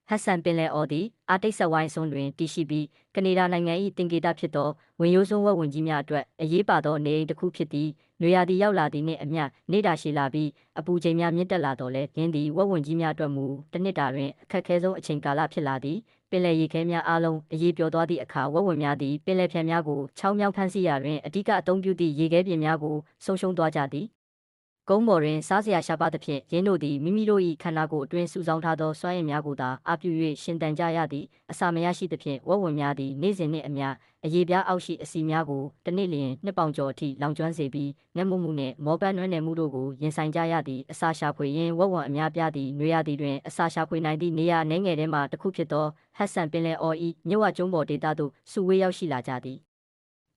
ဟတ်ဆန်ပင်လယ်အော်သည်အာတိတ်ဆက်ဝိုင်းစွန်းတွင်တည်ရှိပြီးကနေဒါနိုင်ငံ၏တင်ကေတဖြစ်သောဝင်ရိုးစွန်းဝက်ဝင်ကြီးများအတွက်အရေးပါသောနေအိမ်တစ်ခုဖြစ်သည်နွေရာသီရောက်လာသည့်နှင့်အမျှနေတာရှည်လာပြီးအပူချိန်များမြင့်တက်လာတော့လဲရင်းသည်ဝက်ဝင်ကြီးများအတွက်မူတစ်နှစ်တာတွင်အခက်ခဲဆုံးအချိန်ကာလဖြစ်လာသည်ပင်လယ်ရေခဲများအားလုံးအရေးပျော်သွားသည့်အခါဝက်ဝင်များသည်ပင်လယ်ဖြန်များကိုချောင်းမြောင်းဖမ်းဆီးရာတွင်အဓိကအသုံးပြုသည့်ရေခဲပြင်များကိုဆုံးရှုံးသွားကြသည်ကုန်းပေါ်တွင်စားစရာရှားပါသဖြင့်ရင်းတို့သည်မိမိတို့၏ခန္ဓာကိုယ်အတွင်းစုဆောင်းထားသောစွမ်းအင်များကိုသာအားပြု၍ရှင်သန်ကြရသည့်အစာမရရှိသဖြင့်ဝက်ဝင်များသည်နေ့စဉ်နှင့်အမျှအရေပြားအောက်ရှိအစီများကိုတစ်နေ့လျင်နှစ်ပေါင်ကျော်အထိလောင်ကျွမ်းစေပြီးငတ်မွတ်မှုနှင့်မောပန်းနွမ်းနယ်မှုတို့ကိုရင်ဆိုင်ကြရသည့်အစာရှာဖွေရင်းဝက်ဝင်အများပြားသည့်နွေရာသီတွင်အစာရှာဖွေနိုင်သည့်နေရာအနည်းငယ်ထဲမှတစ်ခုဖြစ်သောဟတ်ဆန်ပင်လယ်အော်၏မြစ်ဝကျွန်းပေါ်ဒေသသို့စုဝေးရောက်ရှိလာကြသည်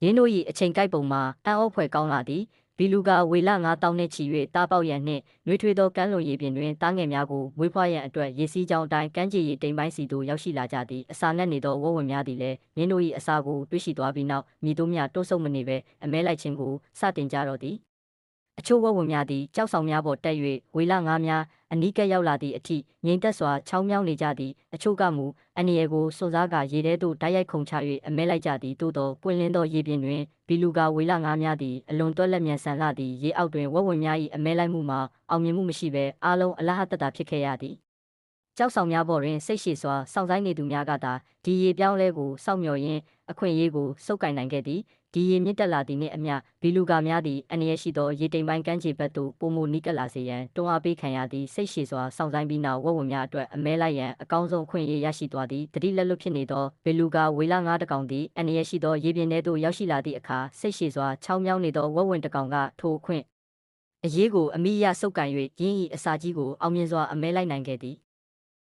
ရင်းတို့၏အချိန်ကိုက်ပုံမှာအံ့ဩဖွယ်ကောင်းလာသည်ဘီလူကဝေလ9000နှင့်ချီ၍တားပေါက်ရန်နှင့်နှွေးထွေးသောကမ်းလွန်ရေပြင်တွင်တားငယ်များကိုမွေးဖွားရန်အတွက်ရေစီးကြောင်းအတိုင်းကမ်းခြေရေတိမ်ပိုင်းစီသို့ရောက်ရှိလာကြသည်အစာငတ်နေသောဝက်ဝင်များသည်လည်းရင်းတို့၏အစာကိုတွေ့ရှိသွားပြီးနောက်မိတို့များတိုးဆုပ်မနေဘဲအမဲလိုက်ခြင်းကိုစတင်ကြတော့သည်အချို့ဝက်ဝင်များသည်ကြောက်ဆောင်များပေါ်တက်၍ဝေလငါးများအနီးကပ်ရောက်လာသည့်အထိငြိမ်သက်စွာချောင်းမြောင်းနေကြသည်အချို့ကမူအန္တရာယ်ကိုစွန့်စားကာရေထဲသို့ဓာတ်ရိုက်ခုန်ချ၍အမဲလိုက်ကြသည်သို့သောပွင့်လင်းသောရေပြင်တွင်ဘီလူကဝေလငါးများသည်အလွန်တွက်လက်မြန်ဆန်လှသည်ရေအောက်တွင်ဝက်ဝင်များ၏အမဲလိုက်မှုမှာအောင်မြင်မှုမရှိဘဲအားလုံးအလဟတတဖြစ်ခဲ့ရသည်ကြောက်ဆောင်များပေါ်တွင်စိတ်ရှည်စွာစောင့်ဆိုင်နေသူများကသာဒီရေပြောင်းလဲကိုစောင့်မျှော်ရင်းအခွင့်အရေးကိုစုပ်ကိုင်နိုင်ခဲ့သည်ဒီရေမြင့်တက်လာသည်နှင့်အမျှဘီလူကာများသည်အန္တရာယ်ရှိသောရေတိမ်ပိုင်းကမ်းခြေဘက်သို့ပိုမိုနီးကပ်လာစေရန်တွန်းအားပေးခံရသည်စိတ်ရှည်စွာစောင့်ဆိုင်ပြီးနောက်ဝက်ဝင်များအတွက်အမဲလိုက်ရန်အကောင်းဆုံးအခွင့်အရေးရရှိသွားသည်တတိလက်လွတ်ဖြစ်နေသောဘီလူကာဝေလငါးတကောင်သည်အန္တရာယ်ရှိသောရေပြင်ထဲသို့ရောက်ရှိလာသည့်အခါစိတ်ရှည်စွာချောင်းမြောင်းနေသောဝက်ဝင်တကောင်ကထိုအခွင့်အရေးကိုအမိရစုပ်ကိုင်၍ရင်း၏အစာကြီးကိုအောင်မြင်စွာအမဲလိုက်နိုင်ခဲ့သည်